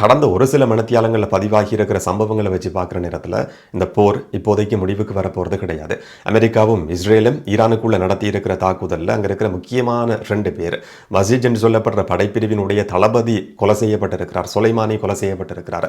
கடந்த ஒரு சில மணித்தியாலங்களில் பதிவாகி இருக்கிற சம்பவங்களை வச்சு பார்க்குற நேரத்தில் இந்த போர் இப்போதைக்கு முடிவுக்கு வரப்போகிறது கிடையாது. அமெரிக்காவும் இஸ்ரேலும் ஈரானுக்குள்ள நடத்தி இருக்கிற தாக்குதலில் அங்கே இருக்கிற முக்கியமான 2 பேர் மசீஜ் என்று சொல்லப்படுற படைப்பிரிவினுடைய தளபதி கொலை செய்யப்பட்டிருக்கிறார், சுலைமானி கொலை செய்யப்பட்டிருக்கிறார்.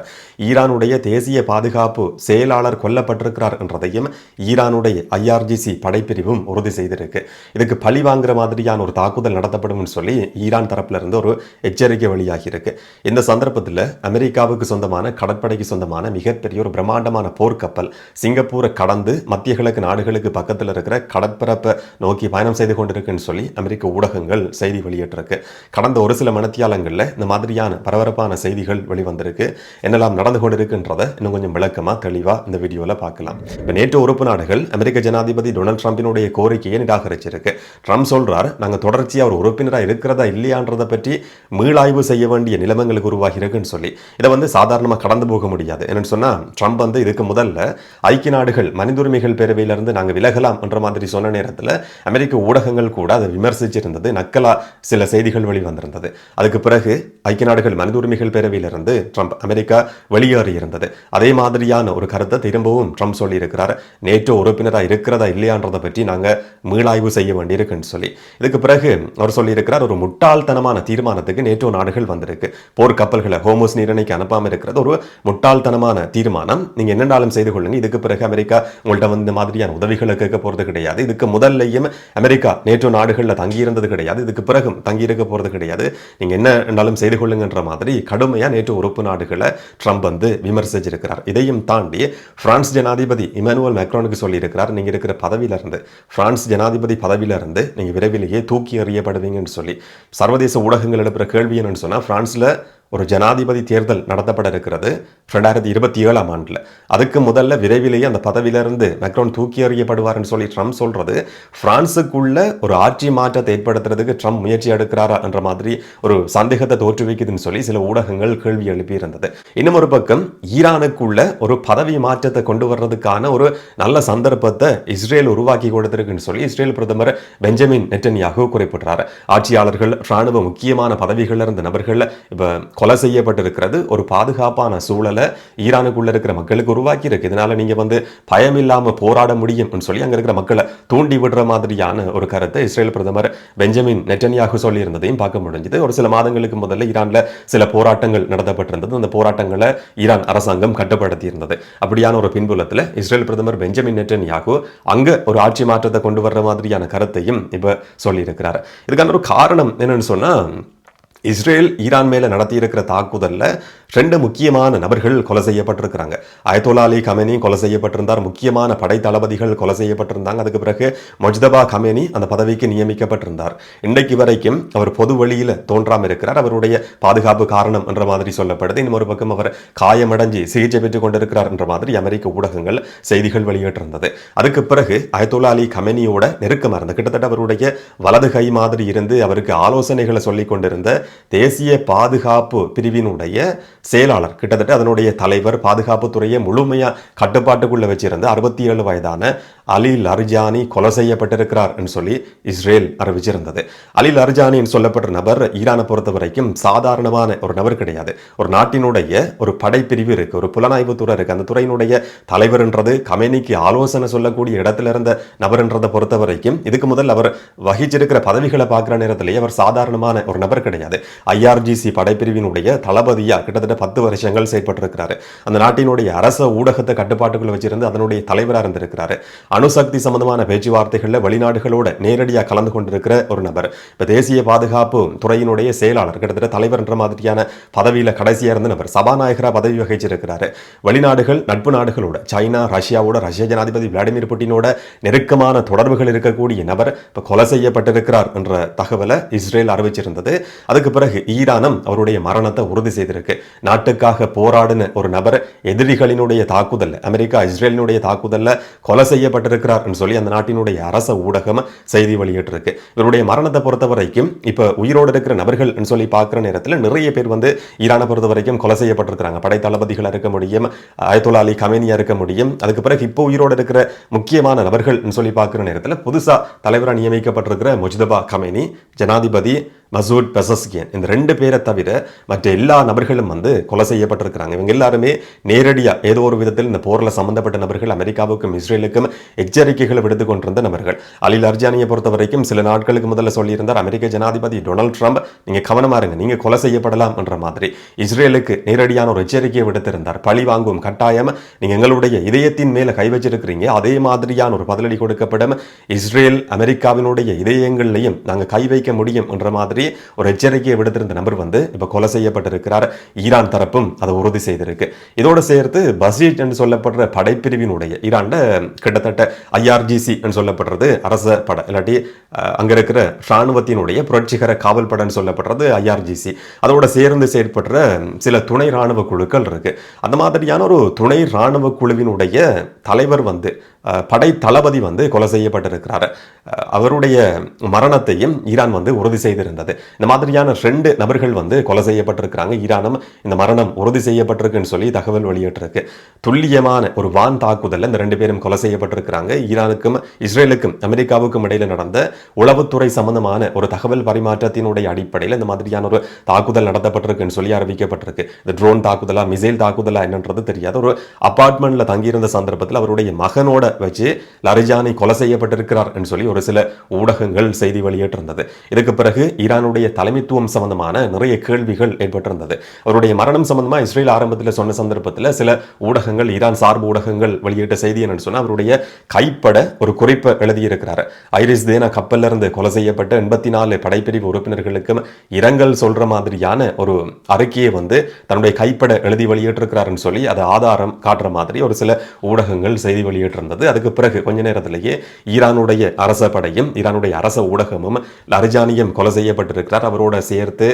ஈரானுடைய தேசிய பாதுகாப்பு செயலாளர் கொல்லப்பட்டிருக்கிறார் என்றதையும் ஈரானுடைய IRGC படைப்பிரிவும் உறுதி செய்திருக்கு. இதுக்கு பழி வாங்குற மாதிரியான ஒரு தாக்குதல் நடத்தப்படும் சொல்லி ஈரான் தரப்புல இருந்து ஒரு எச்சரிக்கை வெளியாகி இருக்கு. இந்த சந்தர்ப்பத்தில் அமெரிக்காவுக்கு சொந்தமான கடற்படைக்கு சொந்தமான மிகப்பெரிய ஒரு பிரம்மாண்டமான போர்க்கப்பல் சிங்கப்பூரை கடந்து மத்திய கிழக்கு நாடுகளுக்கு பக்கத்தில் இருக்கிற கடற்பரப்பை நோக்கி பயணம் செய்து கொண்டிருக்குன்னு சொல்லி அமெரிக்க ஊடகங்கள் செய்தி வெளியிட்டிருக்கு. கடந்த ஒரு சில மணித்தியாலங்களில் இந்த மாதிரியான பரபரப்பான செய்திகள் வெளிவந்திருக்கு. என்னெல்லாம் நடந்து கொண்டிருக்குன்றதை இன்னும் கொஞ்சம் விளக்கமா தெளிவா இந்த வீடியோல பார்க்கலாம். இப்போ நேட்டோ உறுப்பு நாடுகள் அமெரிக்க ஜனாதிபதி டொனால்ட் ட்ரம்பினுடைய கோரிக்கையை நிராகரிச்சிருக்கு. ட்ரம்ப் சொல்றார், நாங்கள் தொடர்ச்சியா ஒரு உறுப்பினராக இருக்கிறதா இல்லையான்றதை பற்றி மீளாய்வு செய்ய வேண்டிய நிலைமைகளுக்கு உருவாகி இருக்குன்னு சொல்லி இதை சாதாரணமாக கடந்து போக முடியாது. என்னன்னு சொன்னா ட்ரம்ப் இதுக்கு முதல்ல ஐக்கிய நாடுகள் மனித உரிமைகள் பேரவையிலிருந்து நாங்கள் விலகலாம் என்ற மாதிரி சொன்ன நேரத்தில் அமெரிக்க ஊடகங்கள் கூட அதை விமர்சிச்சிருந்தது, நக்கலா சில செய்திகள் வெளிவந்திருந்தது. அதுக்கு பிறகு ஐக்கிய நாடுகள் மனித உரிமைகள் பேரவையிலிருந்து ட்ரம்ப் அமெரிக்கா வெளியேறி இருந்தது. அதே மாதிரியான ஒரு கருத்தை திரும்பவும் ட்ரம்ப் சொல்லி இருக்கிறார், நேட்டோ உறுப்பினராக இருக்கிறதா இல்லையான்றதை பற்றி நாங்கள் மீளாய்வு செய்ய வேண்டியிருக்குன்னு சொல்லி. இதுக்கு பிறகு அவர் சொல்லியிருக்கிறார், ஒரு முட்டாள்தனமான தீர்மானத்துக்கு நேட்டோ நாடுகள் வந்திருக்கு. போர் கப்பல்களை ஹோமோஸ் நீரிணைக்கு அனுப்பாமல் இருக்கிறது ஒரு முட்டாள்தனமான தீர்மானம். நீங்க என்னென்னாலும் செய்து கொள்ளுங்க. இதுக்கு பிறகு அமெரிக்கா உங்கள்கிட்ட இந்த மாதிரியான உதவிகளை கேட்க போறது கிடையாது. இதுக்கு முதல்லையும் அமெரிக்கா நேட்டோ நாடுகளில் தங்கியிருந்தது கிடையாது, இதுக்கு பிறகும் தங்கியிருக்க போறது கிடையாது. நீங்க என்னென்னாலும் செய்து கொள்ளுங்கன்ற மாதிரி கடுமையா நேட்டோ உறுப்பு நாடுகளை ட்ரம்ப் விமர்சிச்சிருக்கிறார். இதையும் தாண்டி பிரான்ஸ் ஜனாதிபதி இமானுவேல் மேக்ரானுக்கு சொல்லி இருக்கிறார், நீங்க இருக்கிற பதவியிலிருந்து பிரான்ஸ் ஜனாதிபதி பதவியிலிருந்து நீங்க விரைவிலேயே தூக்கி எறியப்படுவீங்கன்னு சொல்லி. சர்வதேச ஊடகங்கள் எழுப்புற கேள்வி என்னன்னு சொன்னா, பிரான்ஸ்ல ஒரு ஜனாதிபதி தேர்தல் நடத்தப்பட இருக்கிறது 2027 ஆண்டில். அதுக்கு முதல்ல விரைவிலேயே அந்த பதவியிலிருந்து மேக்ரான் தூக்கி எறியப்படுவார்னு சொல்லி ட்ரம்ப் சொல்றது பிரான்ஸுக்குள்ள ஒரு ஆட்சி மாற்றத்தை ஏற்படுத்துறதுக்கு ட்ரம்ப் முயற்சி எடுக்கிறாரா என்ற மாதிரி ஒரு சந்தேகத்தை தோற்றுவிக்குதுன்னு சொல்லி சில ஊடகங்கள் கேள்வி எழுப்பி இருந்தது. இன்னும் ஒரு பக்கம் ஈரானுக்குள்ள ஒரு பதவி மாற்றத்தை கொண்டு வர்றதுக்கான ஒரு நல்ல சந்தர்ப்பத்தை இஸ்ரேல் உருவாக்கி கொடுத்திருக்குன்னு சொல்லி இஸ்ரேல் பிரதமர் பெஞ்சமின் நெட்டன்யாகு குறிப்பிட்டார். ஆட்சியாளர்கள், ராணுவ முக்கியமான பதவிகள் இருந்த நபர்கள் இப்ப கொலை செய்யப்பட்டிருக்கிறது. ஒரு பாதுகாப்பான சூழலை ஈரானுக்குள்ள இருக்கிற மக்களுக்கு உருவாக்கி இருக்கு. இதனால நீங்க பயம் இல்லாம போராட முடியும் சொல்லி அங்க இருக்கிற மக்களை தூண்டி விடுற மாதிரியான ஒரு கருத்தை இஸ்ரேல் பிரதமர் பெஞ்சமின் நெட்டன்யாகு சொல்லி இருந்ததையும் பார்க்க முடிஞ்சது. ஒரு சில மாதங்களுக்கு முதல்ல ஈரான்ல சில போராட்டங்கள் நடத்தப்பட்டிருந்தது. அந்த போராட்டங்களை ஈரான் அரசாங்கம் கட்டுப்படுத்தி இருந்தது. அப்படியான ஒரு பின்புலத்தில் இஸ்ரேல் பிரதமர் பெஞ்சமின் நெட்டன்யாகு அங்க ஒரு ஆட்சி மாற்றத்தை கொண்டு வர்ற மாதிரியான கருத்தையும் இப்ப சொல்லி இருக்கிறார். இதுக்கான ஒரு காரணம் என்னன்னு சொன்னா, இஸ்ரேல் ஈரான் மேல நடத்தி இருக்கிற தாக்குதல்ல 2 முக்கியமான நபர்கள் கொலை செய்யப்பட்டிருக்கிறாங்க. அயத்தோல்லா அலி கமேனி கொலை செய்யப்பட்டிருந்தார், முக்கியமான படை தளபதிகள் கொலை செய்யப்பட்டிருந்தாங்க. அதுக்கு பிறகு முஜ்தபா கமேனி அந்த பதவிக்கு நியமிக்கப்பட்டிருந்தார். இன்றைக்கு வரைக்கும் அவர் பொது வெளியில தோன்றாம இருக்கிறார். அவருடைய பாதுகாப்பு காரணம் என்ற மாதிரி சொல்லப்படுது. இன்னொரு பக்கம் அவர் காயமடைஞ்சு சிகிச்சை பெற்றுக் கொண்டிருக்கிறார் என்ற மாதிரி அமெரிக்க ஊடகங்கள் செய்திகள் வெளியிட்டிருந்தது. அதுக்கு பிறகு அயத்தோல்லா அலி கமேனியோட நெருக்கமாக இருந்த, கிட்டத்தட்ட அவருடைய வலது கை மாதிரி இருந்து அவருக்கு ஆலோசனைகளை சொல்லிக் கொண்டிருந்த தேசிய பாதுகாப்பு பிரிவினுடைய செயலாளர், கிட்டத்தட்ட அதனுடைய தலைவர், பாதுகாப்பு துறையை முழுமையா கட்டுப்பாட்டுக்குள்ள வச்சிருந்த 67 வயதான அலி லர்ஜானி கொலை செய்யப்பட்டிருக்கிறார் என்று சொல்லி இஸ்ரேல் அறிவிச்சிருந்தது. அலி லர்ஜானி சொல்லப்பட்ட நபர் ஈரானை பொறுத்த வரைக்கும் சாதாரணமான ஒரு நபர் கிடையாது. ஒரு நாட்டினுடைய ஒரு படைப்பிரிவு இருக்கு, ஒரு புலனாய்வு துறை இருக்கு. அந்த துறையினுடைய தலைவர் என்றது கமேனிக்கு ஆலோசனை சொல்லக்கூடிய இடத்துல இருந்த நபர் என்றதை பொறுத்த வரைக்கும் இதுக்கு முதல் அவர் வகிச்சிருக்கிற பதவிகளை பார்க்கிற நேரத்திலேயே அவர் சாதாரணமான ஒரு நபர் கிடையாது. IRGC படைப்பிரிவினுடைய தளபதியா கிட்டத்தட்ட 10 வருஷங்கள் செயற்பட்டிருக்கிறாரு. அந்த நாட்டினுடைய அரச ஊடகத்தை கட்டுப்பாட்டுக்குள்ள வச்சிருந்து அதனுடைய தலைவராக இருந்திருக்கிறாரு. அணுசக்தி சம்பந்தமான பேச்சுவார்த்தைகளில் வெளிநாடுகளோட நேரடியாக கலந்து கொண்டிருக்கிற ஒரு நபர். இப்ப தேசிய பாதுகாப்பு துறையினுடைய செயலாளர், கிட்டத்தட்ட தலைவர் என்ற மாதிரியான பதவியில கடைசியா இருந்த நபர், சபாநாயகரா பதவி வகிச்சிருக்கிறாரு. வெளிநாடுகள், நட்பு நாடுகளோட, சைனா, ரஷ்யாவோட, ரஷ்ய ஜனாதிபதி விளாடிமிர் புட்டினோட நெருக்கமான தொடர்புகள் இருக்கக்கூடிய நபர் இப்ப கொலை செய்யப்பட்டிருக்கிறார் என்ற தகவலை இஸ்ரேல் அறிவிச்சிருந்தது. அதுக்கு பிறகு ஈரானும் அவருடைய மரணத்தை உறுதி செய்திருக்கு. நாட்டுக்காக போராடின ஒரு நபர் எதிரிகளினுடைய தாக்குதல், அமெரிக்கா இஸ்ரேலினுடைய தாக்குதல்ல கொலை செய்யப்பட்ட கொல்லப்பட்டிருக்கிறார் சொல்லி அந்த நாட்டினுடைய அரச ஊடகம் செய்தி வெளியிட்டிருக்கு. இவருடைய மரணத்தை பொறுத்த வரைக்கும் இப்ப உயிரோடு இருக்கிற நபர்கள் சொல்லி பார்க்கிற நேரத்தில் நிறைய பேர் வந்து ஈரானை பொறுத்த வரைக்கும் கொலை செய்யப்பட்டிருக்கிறாங்க. படை தளபதிகள் இருக்க முடியும், அயத்துல்லா அலி கமேனியா இருக்க முடியும். அதுக்கு பிறகு இப்போ உயிரோடு இருக்கிற முக்கியமான நபர்கள் சொல்லி பார்க்கிற நேரத்தில் புதுசா தலைவராக நியமிக்கப்பட்டிருக்கிற முஜ்தபா கமேனி, ஜனாதிபதி மசூத் பெசஸ்கியன், இந்த 2 பேரை தவிர மற்ற எல்லா நபர்களும் வந்து கொலை செய்யப்பட்டிருக்கிறாங்க. இவங்க எல்லாருமே நேரடியா ஏதோ ஒரு விதத்தில் இந்த போர்ல சம்பந்தப்பட்ட நபர்கள். அமெரிக்காவுக்கும் இஸ்ரேலுக்கும் எச்சரிக்கைகளை விடுத்துக் கொண்டிருந்த நபர்கள். அலி லர்ஜானியை பொறுத்த வரைக்கும் சில நாட்களுக்கு முதல்ல சொல்லியிருந்தார், அமெரிக்க ஜனாதிபதி டொனால்ட் ட்ரம்ப் நீங்க கவனமா இருங்க, நீங்க கொலை செய்யப்படலாம் என்ற மாதிரி இஸ்ரேலுக்கு நேரடியான ஒரு எச்சரிக்கையை விடுத்திருந்தார். பழி வாங்கும் கட்டாயம், நீங்க எங்களுடைய இதயத்தின் மேல கை வச்சிருக்கிறீங்க, அதே மாதிரியான ஒரு பதிலடி கொடுக்கப்படும், இஸ்ரேல் அமெரிக்காவினுடைய இதயங்களையும் நாங்க கை வைக்க முடியும் என்ற மாதிரி ஒரு எச்சரிக்கையை விடுத்திருந்த நபர் வந்து இப்ப கொலை செய்யப்பட்டிருக்கிறார். ஈரான் தரப்பும் அதை உறுதி செய்திருக்கு. இதோடு சேர்த்து பசீஜ் என்று சொல்லப்படுற படைப்பிரிவினுடைய ஈரான் கிட்டத்தட்ட IRGC சொல்லப்படுறது அரச படை, இல்லாட்டி அங்க இருக்கிற ராணுவத்தினுடைய புரட்சிகர காவல் படைன்னு சொல்லப்படுறது IRGC. அதோட சேர்ந்து செயற்படுற சில துணை ராணுவ குழுக்கள் இருக்கு. அந்த மாதிரியான ஒரு துணை ராணுவ குழுவினுடைய தலைவர் வந்து படை தளபதி வந்து கொலை செய்யப்பட்டிருக்கிறார். அவருடைய மரணத்தையும் ஈரான் வந்து உறுதி செய்திருந்தது. இந்த மாதிரியான 2 நபர்கள் வந்து கொலை செய்யப்பட்டிருக்கிறாங்க. ஈரானும் இந்த மரணம் உறுதி செய்யப்பட்டிருக்குன்னு சொல்லி தகவல் வெளியிட்டிருக்கு. துல்லியமான ஒரு வான் தாக்குதல் இந்த 2 பேரும் கொலை செய்யப்பட்டிருக்கிறாங்க. ஈரானுக்கும் இஸ்ரேலுக்கும் அமெரிக்காவுக்கும் இடையில நடந்த உளவுத்துறை சம்பந்தமான ஒரு தகவல் பரிமாற்றத்தினுடைய அடிப்படையில் இந்த மாதிரியான ஒரு தாக்குதல் நடத்தப்பட்டிருக்குன்னு சொல்லி அறிவிக்கப்பட்டிருக்கு. இந்த ட்ரோன் தாக்குதலா மிசைல் தாக்குதலா என்னன்றது தெரியாது. ஒரு அபார்ட்மெண்ட்ல தங்கியிருந்த சந்தர்ப்பத்தில் அவருடைய மகனோட வச்சு லரிஜானி கொலை செய்யப்பட்டிருக்கிறார் என்று சொல்லி ஒரு சில ஊடகங்கள் செய்தி வெளியிட்டிருந்தது. இதுக்கு பிறகு ஈரானுடைய தலைமைத்துவம் சம்பந்தமான நிறைய கேள்விகள் ஏற்பட்டிருந்தது. அவருடைய மரணம் சம்பந்தமா இஸ்ரேல் ஆரம்பத்தில் சொன்ன சந்தர்ப்பத்தில் சில ஊடகங்கள், ஈரான் சார்பு ஊடகங்கள் வெளியிட்ட செய்தி என்னன்னு சொன்னா, அவருடைய கைப்பட ஒரு குறிப்பை எழுதியிருக்கிறார். ஐரிஸ் தேனா கப்பல்ல இருந்து கொலை செய்யப்பட்ட 84 படைப்பிரிவு உறுப்பினர்களுக்கும் இரங்கல் சொல்ற மாதிரியான ஒரு அறிக்கையை வந்து தன்னுடைய கைப்பட எழுதி வெளியிட்டிருக்கிறாருன்னு சொல்லி அதை ஆதாரம் காட்டுற மாதிரி ஒரு சில ஊடகங்கள் செய்தி வெளியிட்டிருந்தது. அதுக்கு பிறகு கொஞ்ச நேரத்திலேயே ஈரானுடைய அரச படையும் ஈரானுடைய அரச ஊடகமும் லரிஜானியும் கொலை செய்யப்பட்டிருக்கிறார். அவரோட சேர்த்து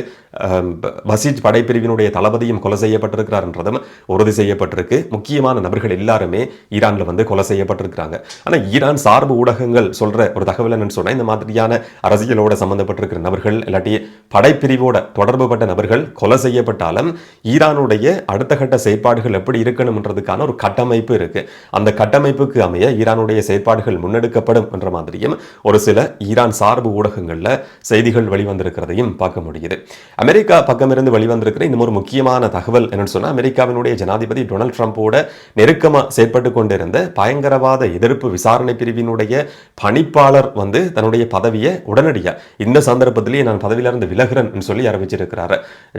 பசீஜ் படைப்பிரிவினுடைய தளபதியும் கொலை செய்யப்பட்டிருக்கிறார் என்றதும் உறுதி செய்யப்பட்டிருக்கு. முக்கியமான நபர்கள் எல்லாருமே ஈரான்ல வந்து கொலை செய்யப்பட்டிருக்கிறாங்க. ஆனா ஈரான் சார்பு ஊடகங்கள் சொல்ற ஒரு தகவல் என்னன்னு சொன்னா, இந்த மாதிரியான அரசியலோட சம்பந்தப்பட்டிருக்கிற நபர்கள் இல்லாட்டி படைப்பிரிவோட தொடர்புபட்ட நபர்கள் கொலை செய்யப்பட்டாலும் ஈரானுடைய அடுத்த கட்ட செயற்பாடுகள் எப்படி இருக்கணும்ன்றதுக்கான ஒரு கட்டமைப்பு இருக்கு. அந்த கட்டமைப்புக்கு அமைய ஈரானுடைய செயற்பாடுகள் முன்னெடுக்கப்படும் என்ற மாதிரியும் ஒரு சில ஈரான் சார்பு ஊடகங்கள்ல செய்திகள் வெளிவந்திருக்கிறதையும் பார்க்க முடியுது. அமெரிக்கா பக்கமிருந்து வெளிவந்திருக்கிற இன்னும் ஒரு முக்கியமான தகவல் என்னன்னு சொன்னா, அமெரிக்காவினுடைய ஜனாதிபதி டொனால்ட் ட்ரம்போட நெருக்கமா செயற்பட்டு கொண்டிருந்த பயங்கரவாத எதிர்ப்பு விசாரணை பிரிவினுடைய பணிப்பாளர் வந்து தன்னுடைய பதவியை உடனடியா இந்த சந்தர்ப்பத்திலேயே நான் பதவியிலிருந்து விலகிறேன் சொல்லி அறிவிச்சிருக்கிறார்.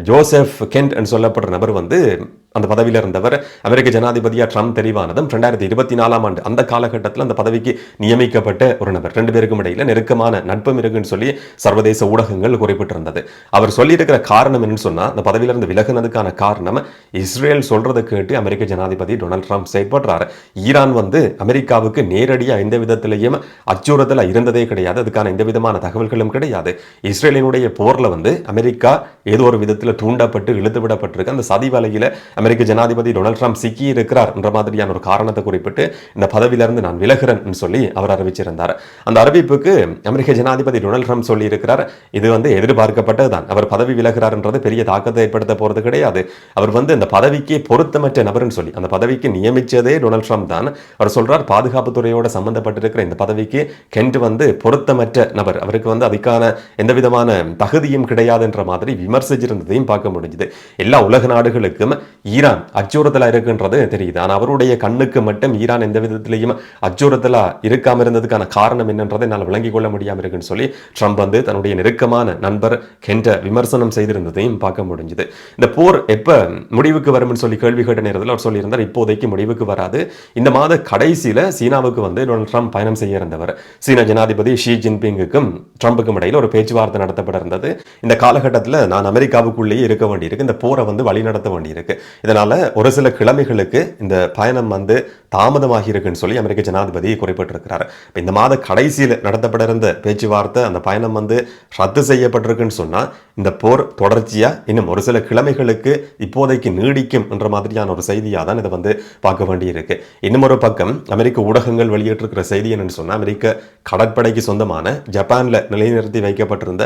ஜோசப் கென்ட் என்று சொல்லப்படுற நபர் வந்து அந்த பதவியில் இருந்தவர். அமெரிக்க ஜனாதிபதியா ட்ரம்ப் தெரிவானதும் 2024 ஆண்டு அந்த காலகட்டத்தில் அந்த பதவிக்கு நியமிக்கப்பட்ட ஒரு நபர். 2 பேருக்கும் இடையில நெருக்கமான நட்பும் இருக்குன்னு சொல்லி சர்வதேச ஊடகங்கள் குறிப்பிட்டிருந்தது. அவர் சொல்லியிருக்கிற காரணம் என்னன்னு சொன்னா, அந்த பதவியிலிருந்து விலகினதுக்கான காரணம் இஸ்ரேல் சொல்றதை கேட்டு அமெரிக்க ஜனாதிபதி டொனால்ட் ட்ரம்ப் செயல்படுறாரு. ஈரான் வந்து அமெரிக்காவுக்கு நேரடியா எந்த விதத்திலையும் அச்சுறுத்தல இருந்ததே கிடையாது. அதுக்கான எந்த விதமான தகவல்களும் கிடையாது. இஸ்ரேலினுடைய போர்ல வந்து அமெரிக்கா ஏதோ ஒரு விதத்தில் தூண்டப்பட்டு இழுத்து விடப்பட்டிருக்கு. அந்த சதி வலையில அமெரிக்க ஜனாதிபதி டொனால்ட் ட்ரம்ப் சிக்கி இருக்கிறார் என்ற மாதிரியான ஒரு காரணத்தை குறிப்பிட்டு இந்த பதவியிலிருந்து நான் விலகிறேன் சொல்லி அவர் அறிவிச்சிருந்தார். அந்த அறிவிப்புக்கு அமெரிக்க ஜனாதிபதி டொனால்ட் ட்ரம்ப் சொல்லி இருக்கிறார், இது வந்து எதிர்பார்க்கப்பட்டதுதான். அவர் பதவி விலகிறார்ன்றது பெரிய தாக்கத்தை ஏற்படுத்த போறது கிடையாது. அவர் வந்து அந்த பதவிக்கு பொருத்தமற்ற நபர்னு சொல்லி அந்த பதவிக்கு நியமிச்சதே டொனால்ட் ட்ரம்ப் தான். அவர் சொல்றார், பாதுகாப்புத்துறையோட சம்பந்தப்பட்டிருக்கிற இந்த பதவிக்கு கென்ட் வந்து பொருத்தமற்ற நபர், அவருக்கு வந்து அதுக்கான எந்த விதமான தகுதியும் கிடையாதுன்ற மாதிரி விமர்சிச்சிருந்ததையும் பார்க்க முடிஞ்சது. எல்லா உலக நாடுகளுக்கும் ஈரான் அச்சுறுத்தலா இருக்குன்றது தெரியுது. ஆனால் அவருடைய கண்ணுக்கு மட்டும் ஈரான் எந்த விதத்திலையும் அச்சுறுத்தலா இருக்காம இருந்ததுக்கான காரணம் என்னன்றதை என்னால் விளங்கிக் கொள்ள முடியாம இருக்குன்னு சொல்லி ட்ரம்ப் வந்து தன்னுடைய நெருக்கமான நண்பர் கென்ட விமர்சனம் செய்திருந்ததையும் பார்க்க முடிஞ்சது. இந்த போர் எப்ப முடிவுக்கு வரும்னு சொல்லி கேள்வி கேட்ட நேரத்தில் அவர் சொல்லியிருந்தார், இப்போதைக்கு முடிவுக்கு வராது. இந்த மாத கடைசியில சீனாவுக்கு வந்து டொனால்ட் ட்ரம்ப் பயணம் செய்ய இருந்தவர். சீன ஜனாதிபதி ஷி ஜின்பிங்குக்கும் ட்ரம்புக்கும் இடையில் ஒரு பேச்சுவார்த்தை நடத்தப்பட இருந்தது. இந்த காலகட்டத்தில் நான் அமெரிக்காவுக்குள்ளேயே இருக்க வேண்டியிருக்கு, இந்த போரை வந்து வழி நடத்த வேண்டியிருக்கு. இதனால ஒரு சில கிழமைகளுக்கு இந்த பயணம் வந்து தாமதமாகி இருக்குன்னு சொல்லி அமெரிக்க ஜனாதிபதி குறிப்பிட்டிருக்கிறார். இந்த மாத கடைசியில் நடத்தப்பட இருந்த பேச்சுவார்த்தை அந்த பயணம் வந்து ரத்து செய்யப்பட்டிருக்குன்னு சொன்னா இந்த போர் தொடர்ச்சியா இன்னும் ஒரு சில கிழமைகளுக்கு இப்போதைக்கு நீடிக்கும் என்ற மாதிரியான ஒரு செய்தியா தான் இதை வந்து பார்க்க வேண்டியிருக்கு. இன்னும் ஒரு பக்கம் அமெரிக்க ஊடகங்கள் வெளியிட்டிருக்கிற செய்தி என்னன்னு சொன்னா, அமெரிக்க கடற்படைக்கு சொந்தமான ஜப்பான்ல நிலைநிறுத்தி வைக்கப்பட்டிருந்த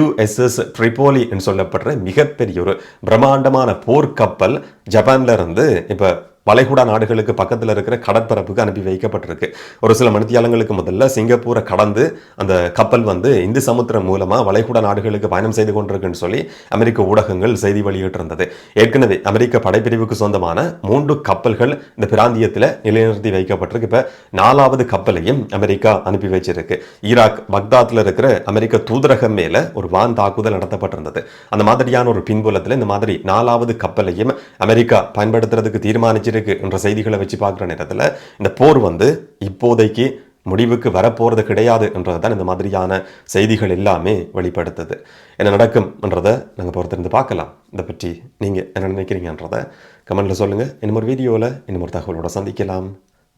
USS ட்ரிபோலி என்று சொல்லப்படுற மிகப்பெரிய ஒரு பிரம்மாண்டமான போர்க்கப்பல் ஜப்பான்ல இருந்து இப்ப வளைகுடா நாடுகளுக்கு பக்கத்தில் இருக்கிற கடற்பரப்புக்கு அனுப்பி வைக்கப்பட்டிருக்கு. ஒரு சில மணித்தியாலங்களுக்கு முதல்ல சிங்கப்பூரை கடந்து அந்த கப்பல் வந்து இந்து சமுத்திரம் மூலமா வளைகுடா நாடுகளுக்கு பயணம் செய்து கொண்டிருக்குன்னு சொல்லி அமெரிக்க ஊடகங்கள் செய்தி வெளியிட்டிருந்தது. ஏற்கனவே அமெரிக்க படைப்பிரிவுக்கு சொந்தமான 3 கப்பல்கள் இந்த பிராந்தியத்தில் நிலைநிறுத்தி வைக்கப்பட்டிருக்கு. இப்ப 4வது கப்பலையும் அமெரிக்கா அனுப்பி வச்சிருக்கு. ஈராக் பக்தாத்ல இருக்கிற அமெரிக்க தூதரகம் மேல ஒரு வான் தாக்குதல் நடத்தப்பட்டிருந்தது. அந்த மாதிரியான ஒரு பின்புலத்தில் இந்த மாதிரி 4வது கப்பலையும் அமெரிக்கா பயன்படுத்துறதுக்கு தீர்மானிச்சு என்ற செய்திகளை வச்சு பார்க்குற நேரத்தில் இந்த போர் வந்து இப்போதைக்கு முடிவுக்கு வரப்போறது கிடையாது என்றதான் இந்த மாதிரியான செய்திகள் எல்லாமே வெளிப்படுத்துது. என்ன நடக்கும் என்றதை நாங்கள் பொறுத்திருந்து பார்க்கலாம். இதை பற்றி நீங்கள் என்ன நினைக்கிறீங்கன்றதை கமெண்ட்ல சொல்லுங்கள். இன்னும் ஒரு வீடியோவில் இன்னும் ஒரு தகவலோட சந்திக்கலாம்.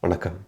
வணக்கம்.